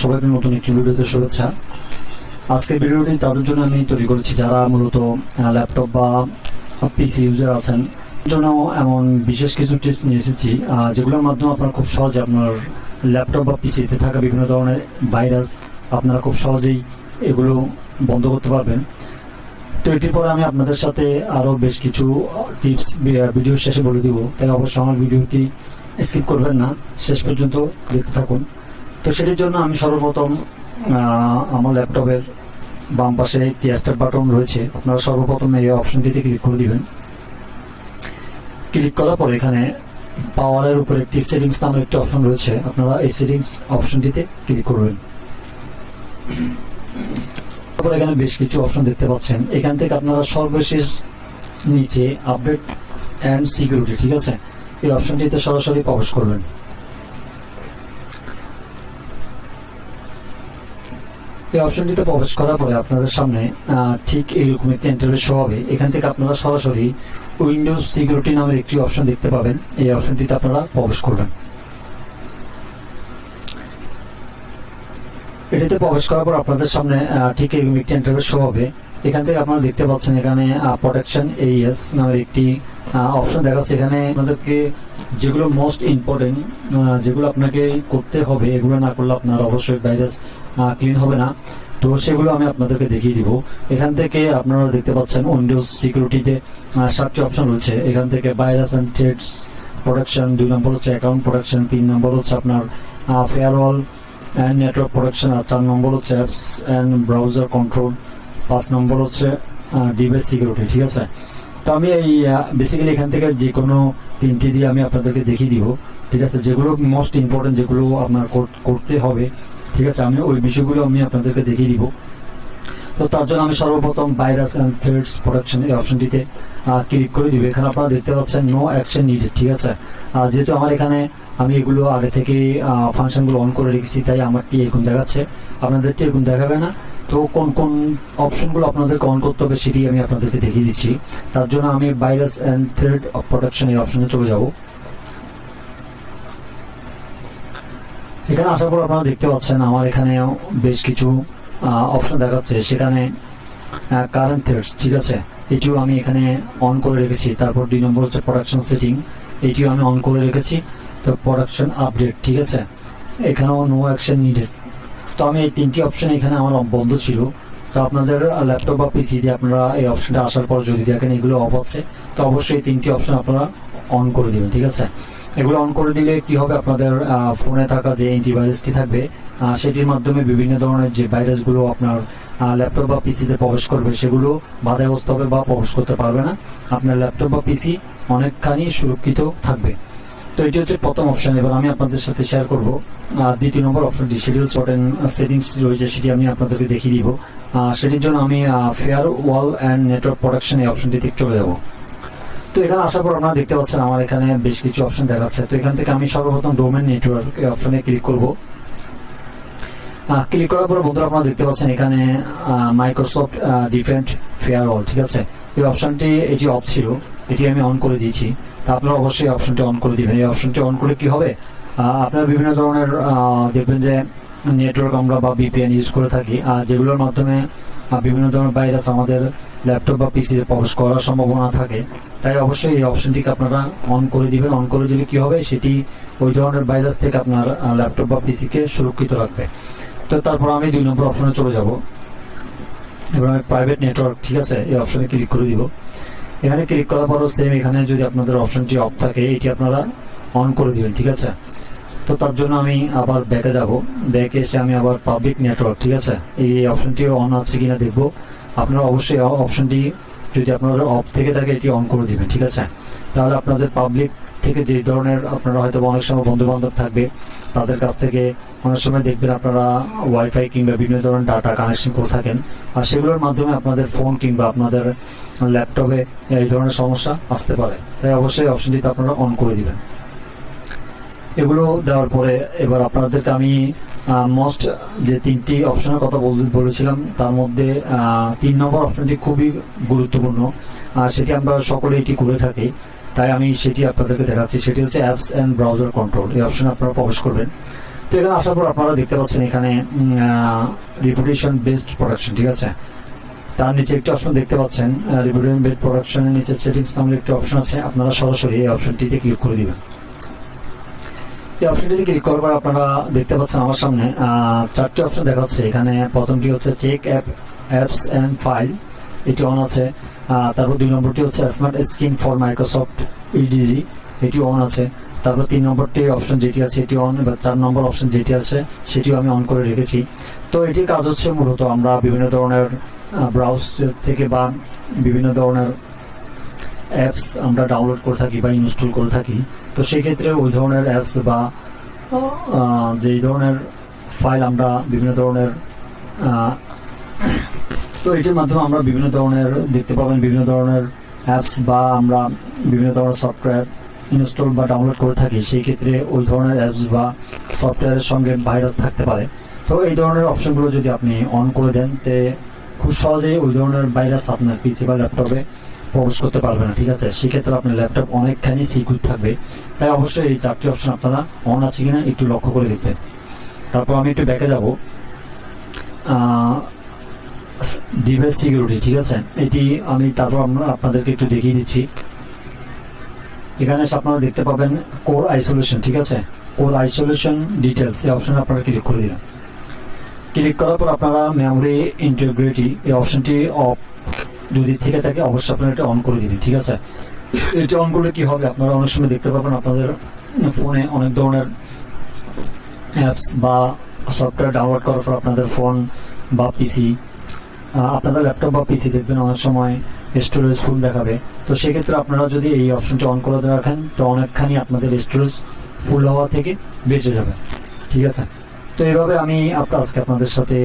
সবাইকে নতুন একটি ভিডিওতে শুভেচ্ছা। আজকের ভিডিওটি তাদের জন্য আমি তৈরি করেছি যারা মূলত ল্যাপটপ বা পিসি ইউজার আছেন। জন্য এমন বিশেষ কিছু টিপস নিয়ে এসেছি যেগুলোর মাধ্যমে আপনারা খুব সহজে আপনার ল্যাপটপ বা পিসিতে থাকা বিভিন্ন ধরনের ভাইরাস আপনারা খুব সহজেই এগুলো বন্ধ করতে পারবেন। তো এটির পরে আমি আপনাদের সাথে আরও বেশ কিছু টিপস ভিডিও শেষে বলে দিব, তাই অবশ্যই আমার ভিডিওটি স্কিপ করবেন না, শেষ পর্যন্ত দেখতে থাকুন। তো সেটির জন্য আমি সর্বপ্রথম আমার ল্যাপটপের বাম পাশে একটি স্টার্ট বাটন রয়েছে, আপনারা সর্বপ্রথম এই অপশনটিতে ক্লিক করে দিবেন। ক্লিক করার পরে এখানে পাওয়ারের উপরে একটি সেটিংস নামের একটি অপশন রয়েছে, আপনারা এই সেটিংস অপশনটিতে ক্লিক করবেন। তারপরে এখানে বেশ কিছু অপশন দেখতে পাচ্ছেন, এখান থেকে আপনারা সর্বশেষ নিচে আপডেট অ্যান্ড সিকিউরিটি, ঠিক আছে, এই অপশনটিতে সরাসরি প্রবেশ করবেন। এই অপশনটিতে প্রবেশ করার পরে আপনাদের সামনে ঠিক এইরকম একটি ইন্টারফেস শো হবে। এখান থেকে আপনারা সরাসরি উইন্ডোজ সিকিউরিটি নামের একটি অপশন দেখতে পাবেন, এই অপশনটিতে আপনারা প্রবেশ করবেন। এটিতে প্রবেশ করার পর আপনাদের সামনে ঠিক এইরকম একটি ইন্টারফেস শো হবে। এখান থেকে আপনারা দেখতে পাচ্ছেন এখানে প্রোটেকশন AES নামের একটি অপশন দেখাচ্ছে। এখানে আপনাদেরকে যেগুলো মোস্ট ইম্পর্টেন্ট, যেগুলো আপনাকে করতে হবে, এগুলো না করলে আপনার অবশ্যই ভাইরাস ক্লিন হবে না। তো সেগুলো আমি আপনাদেরকে দেখিয়ে দিব। এখান থেকে আপনারা দেখতে পাচ্ছেন উইন্ডোজ সিকিউরিটিতে 7টি অপশন রয়েছে। এখান থেকে ভাইরাস অ্যান্ড থ্রেটস প্রোটেকশন, 2 নম্বর হচ্ছে অ্যাকাউন্ট প্রোটেকশন, 3 নম্বর হচ্ছে আপনার ফায়ারওয়াল অ্যান্ড নেটওয়ার্ক প্রোটেকশন, আর 4 নম্বর হচ্ছে অ্যাপস অ্যান্ড ব্রাউজার কন্ট্রোল, 5 নম্বর হচ্ছে ডিভাইস সিকিউরিটি, ঠিক আছে। তো আমি এই বেসিক্যালি এখান থেকে যে কোনো 3টি দিয়ে আমি আপনাদেরকে দেখিয়ে দিব, ঠিক আছে, যেগুলো মোস্ট ইম্পর্টেন্ট, যেগুলো আপনার করতে হবে, ঠিক আছে, আমি ওই বিষয়গুলো আমি আপনাদেরকে দেখিয়ে দিব। তো তার জন্য আমি সর্বপ্রথম ভাইরাস অ্যান্ড থ্রেটস প্রোটেকশন এই অপশনটিতে ক্লিক করে দিব। এখানে আপনারা দেখতে পাচ্ছেন নো অ্যাকশন নিডেড, ঠিক আছে। যেহেতু আমার এখানে আমি এগুলো আগে থেকে ফাংশনগুলো অন করে রেখেছি, তাই আমারটি এরকম দেখাচ্ছে, আপনাদেরটি এরকম দেখাবে না। তো কোন কোন অপশনগুলো আপনাদেরকে অন করতে হবে সেটি আমি আপনাদেরকে দেখিয়ে দিচ্ছি। তার জন্য আমি ভাইরাস অ্যান্ড থ্রেট প্রোটেকশন এই অপশনে চলে যাব। এখানে আসার পর আপনারা দেখতে পাচ্ছেন আমার এখানে বেশ কিছু অপশন দেখাচ্ছে, সেখানে কারেন্ট থ্রেটস, ঠিক আছে, এটিও আমি এখানে অন করে রেখেছি। তারপর 2 নম্বর হচ্ছে প্রোডাকশন সেটিং, এটিও আমি অন করে রেখেছি। তো প্রোডাকশন আপডেট, ঠিক আছে, এখানেও নো অ্যাকশন নিডেড। তো আমি এই 3টি অপশন এখানে আমার বন্ধ ছিল। তো আপনাদের ল্যাপটপ বা পিসি দিয়ে আপনারা এই অপশনটা আসার পর যদি দেখেন এগুলো অফ আছে, তো অবশ্যই এই 3টি অপশন আপনারা অন করে দিবেন, ঠিক আছে। এগুলো অন করে দিলে কি হবে, আপনাদের ফোনে থাকা যে অ্যান্টিভাইরাসটি থাকবে সেটির মাধ্যমে বিভিন্ন ধরনের যে ভাইরাসগুলো আপনার ল্যাপটপ বা পিসিতে প্রবেশ করবে সেগুলো বাধাগ্রস্ত হবে বা প্রবেশ করতে পারবে না। আপনার ল্যাপটপ বা পিসি অনেকখানি সুরক্ষিত থাকবে। তো এটি হচ্ছে প্রথম অপশন। এবার আমি আপনাদের সাথে শেয়ার করব দ্বিতীয় নম্বর অপশনটি, শিডিউল শর্টেন সেটিংস রয়েছে, সেটি আমি আপনাদেরকে দেখিয়ে দিব। সেটির জন্য আমি fair wall and network protection এই অপশনটিতে চলে যাব। তো এখানে আসার পর আপনারা দেখতে পাচ্ছেন আমার এখানে বেশ কিছু অপশন দেখাচ্ছে। তো এখান থেকে আমি সর্বপ্রথম ডোমেন নেটওয়ার্ক এই অপশনে ক্লিক করব। ক্লিক করার পর বন্ধুরা আপনারা দেখতে পাচ্ছেন এখানে মাইক্রোসফট ডিফেন্ড ফেয়ারওয়াল, ঠিক আছে, এই অপশনটি এটি অফ ছিল, এটি আমি অন করে দিয়েছি। তা আপনারা অবশ্যই অপশনটি অন করে দিবেন। এই অপশনটি অন করে কি হবে, আপনারা বিভিন্ন ধরনের দেখবেন যে নেটওয়ার্ক আমরা বা VPN ইউজ করে থাকি, যেগুলোর মাধ্যমে বিভিন্ন ধরনের ভাইরাস আমাদের ল্যাপটপ বা পিসিতে প্রবেশ করার সম্ভাবনা থাকে। তাই অবশ্যই এই অপশনটিকে আপনারা অন করে দিবেন। অন করে দিলে কি হবে, সেটি ওই ধরনের ভাইরাস থেকে আপনার ল্যাপটপ বা পিসিকে সুরক্ষিত রাখবে। তো তারপর আমি 2 নম্বর অপশনে চলে যাব। এবার আমি প্রাইভেট নেটওয়ার্ক, ঠিক আছে, এই অপশনে ক্লিক করে দিব। এখানে ক্লিক করার পরও সেম, এখানে যদি আপনাদের অপশনটি অফ থাকে এটি আপনারা অন করে দিবেন, ঠিক আছে। তো তার জন্য আমি আবার ব্যাকে যাব। ব্যাকে এসে আমি আবার পাবলিক নেটওয়ার্ক, ঠিক আছে, এই অপশনটিও অন আছে কিনা দেখবো। আপনারা অবশ্যই অপশনটি যদি আপনারা অফ থেকে থাকে এটি অন করে দিবেন, ঠিক আছে। তাহলে আপনাদের পাবলিক থেকে যে ধরনের আপনারা হয়তো অনেক সময় বন্ধু বান্ধব থাকবে, তাদের কাছ থেকে অনেক সময় দেখবেন আপনারা ওয়াইফাই কিংবা বিভিন্ন ধরনের ডাটা কানেকশন করে থাকেন, আর সেগুলোর মাধ্যমে আপনাদের ফোন কিংবা আপনাদের ল্যাপটপে এই ধরনের সমস্যা আসতে পারে। তাই অবশ্যই অপশনটিতে আপনারা অন করে দিবেন। এগুলো দেওয়ার পরে এবার আপনাদেরকে আমি মোস্ট যে 3টি অপশনের কথা বলেছিলাম তার মধ্যে 3 নম্বর অপশনটি খুবই গুরুত্বপূর্ণ, আর সেটি আমরা সকলে এটি করে থাকি, তাই আমি সেটি আপনাদেরকে দেখাচ্ছি। সেটি হচ্ছে অ্যাপস অ্যান্ড ব্রাউজার কন্ট্রোল, এই অপশনে আপনারা প্রবেশ করবেন। তো এখানে আসার পর আপনারা দেখতে পাচ্ছেন এখানে রিপুটেশন বেসড প্রোডাকশন, ঠিক আছে। তার নিচে একটি অপশন দেখতে পাচ্ছেন রিপুটেশন বেসড প্রোডাকশনের নিচে সেটিংস নামের একটি অপশন আছে। আপনারা সরাসরি এই অপশনটিতে ক্লিক করে দিবেন। এই অপশনটিতে ক্লিক করার পর আপনারা দেখতে পাচ্ছেন আমার সামনে চারটি অপশন দেখাচ্ছে। এখানে প্রথমটি হচ্ছে চেক অ্যাপস অ্যান্ড ফাইল, এটি অন আছে। তারপর 2 নম্বরটি হচ্ছে স্মার্ট স্কিন ফর মাইক্রোসফট ইডিজি, এটি অন আছে। তারপর 3 নম্বরটি অপশন যেটি আছে এটি অন, এবার 4 নম্বর অপশন যেটি আছে সেটিও আমি অন করে রেখেছি। তো এটির কাজ হচ্ছে মূলত আমরা বিভিন্ন ধরনের ব্রাউজ থেকে বা বিভিন্ন ধরনের অ্যাপস আমরা ডাউনলোড করে থাকি বা ইনস্টল করে থাকি। তো সেই ক্ষেত্রে ওই ধরনের অ্যাপস বা যেই ধরনের ফাইল আমরা বিভিন্ন ধরনের তো এটির মাধ্যমে আমরা বিভিন্ন ধরনের দেখতে পাবেন বিভিন্ন ধরনের অ্যাপস বা আমরা বিভিন্ন ধরনের সফটওয়্যার ইনস্টল বা ডাউনলোড করে থাকি। সেই ক্ষেত্রে ওই ধরনের অ্যাপস বা সফটওয়্যারের সঙ্গে ভাইরাস থাকতে পারে। তো এই ধরনের অপশনগুলো যদি আপনি অন করে দেন তে খুব সহজেই ওই ধরনের ভাইরাস আপনার পিসি বা ল্যাপটপে প্রবেশ করতে পারবে না, ঠিক আছে। সেক্ষেত্রে আপনার ল্যাপটপ অনেকখানি সিকিউর থাকবে। তাই অবশ্যই এই 4টি অপশন আপনারা অন আছে কিনা একটু লক্ষ্য করে দেখবেন। তারপর আমি একটু ব্যাকে যাব, ডিভাইস সিকিউরিটি, ঠিক আছে। এটি আমি তারপর আপনাদেরকে একটু দেখিয়ে দিচ্ছি। এখানে আপনারা দেখতে পাবেন কোর আইসোলেশন, ঠিক আছে। কোর আইসোলেশন ডিটেলস এই অপশনে আপনারা ক্লিক করে দিন। ক্লিক করার পর আপনারা মেমোরি ইন্টিগ্রিটি এই অপশনটি অফ যদি থেকে থাকে অবশ্যই আপনারা এটা অন করে দিবেন, ঠিক আছে। এটা অন করলে কি হবে, আপনারা অনেক সময় দেখতে পাবেন আপনাদের ফোনে অনেক ধরনের অ্যাপস বা সফটওয়্যার ডাউনলোড করার পর আপনাদের ফোন বা পিসি আপনাদের ল্যাপটপ বা পিসি দেখবেন অনেক সময় স্টোরেজ ফুল দেখাবে। তো সেক্ষেত্রে আপনারা যদি এই অপশনটি অন করে রাখেন তো অনেকখানি আপনাদের স্টোরেজ ফুল হওয়া থেকে বেঁচে যাবে, ঠিক আছে। তো এইভাবে আমি আজকে আপনাদের সাথে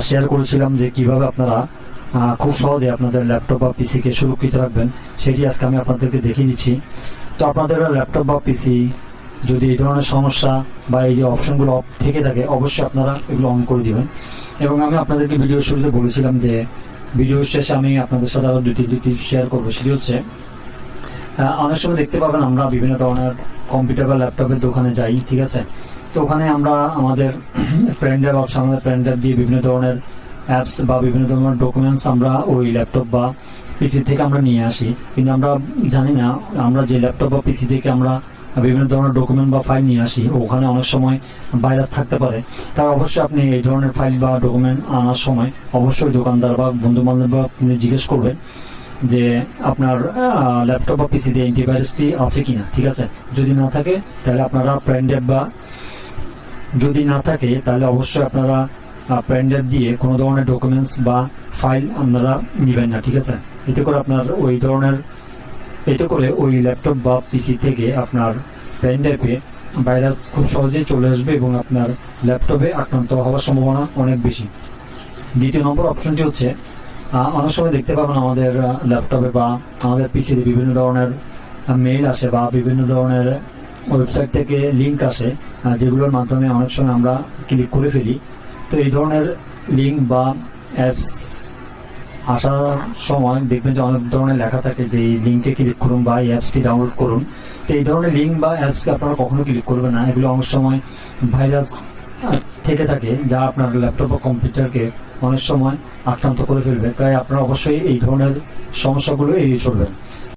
শেয়ার করেছিলাম যে কিভাবে আপনারা খুব সহজে আপনাদের ল্যাপটপ বা পিসিকে সুরক্ষিত রাখবেন, সেটি আজকে আমি আপনাদেরকে দেখিয়ে দিচ্ছি। তো আপনাদের ল্যাপটপ বা পিসি যদি এই ধরনের সমস্যা বা এই অপশনগুলো অফ থেকে থাকে অবশ্যই আপনারা এগুলো অন করে দিবেন। এবং আমি আপনাদেরকে ভিডিওর শুরুতে বলেছিলাম যে ভিডিওর শেষে আমি আপনাদের সাথে আরো দুটি শেয়ার করবো। সেটি হচ্ছে অনেক সময় দেখতে পাবেন আমরা বিভিন্ন ধরনের কম্পিউটার বা ল্যাপটপের দোকানে যাই, ঠিক আছে। তো ওখানে আমরা আমাদের পেন ড্রাইভ আছে, আমাদের পেন ড্রাইভ দিয়ে বিভিন্ন ধরনের অ্যাপস বা বিভিন্ন ধরনের ডকুমেন্টস আমরা ওই ল্যাপটপ বা পিসি থেকে আমরা নিয়ে আসি, কিন্তু আমরা জানি না আমরা যে ল্যাপটপ বা পিসি থেকে আমরা বিভিন্ন ধরনের ডকুমেন্ট বা ফাইল নিয়ে আসি ওখানে অনেক সময় ভাইরাস থাকতে পারে। তাই অবশ্যই আপনি এই ধরনের ফাইল বা ডকুমেন্ট আনার সময় অবশ্যই দোকানদার বা বন্ধু বান্ধব আপনি জিজ্ঞেস করবেন যে আপনার ল্যাপটপ বা পিসিতে অ্যান্টিভাইরাসটি আছে কিনা, ঠিক আছে। যদি না থাকে তাহলে আপনারা পেন ড্রাইভ বা যদি না থাকে তাহলে অবশ্যই আপনারা পেন ড্রাইভ দিয়ে কোনো ধরনের ডকুমেন্টস বা ফাইল আপনারা নেবেন না, ঠিক আছে। এতে করে ওই ল্যাপটপ বা পিসি থেকে আপনার পেন ড্রাইভে ভাইরাস খুব সহজেই চলে আসবে এবং আপনার ল্যাপটপে আক্রান্ত হওয়ার সম্ভাবনা অনেক বেশি। দ্বিতীয় নম্বর অপশনটি হচ্ছে অনেক সময় দেখতে পাবেন আমাদের ল্যাপটপে বা আমাদের পিসিতে বিভিন্ন ধরনের মেইল আসে বা বিভিন্ন ধরনের ওয়েবসাইট থেকে লিঙ্ক আসে যেগুলোর মাধ্যমে অনেক সময় আমরা ক্লিক করে ফেলি। তো এই ধরনের লিঙ্ক বা অ্যাপস আসার সময় দেখবেন যে অনেক ধরনের লেখা থাকে যে এই লিঙ্কে ক্লিক করুন বা এই অ্যাপসটি ডাউনলোড করুন। তো এই ধরনের লিঙ্ক বা অ্যাপসকে আপনারা কখনো ক্লিক করবেন না, এগুলো অনেক সময় ভাইরাস থেকে থাকে যা আপনার ল্যাপটপ বা কম্পিউটারকে অনেক সময় আক্রান্ত করে ফেলবে। তাই আপনারা অবশ্যই এই ধরনের সমস্যাগুলো এড়িয়ে চলবেন।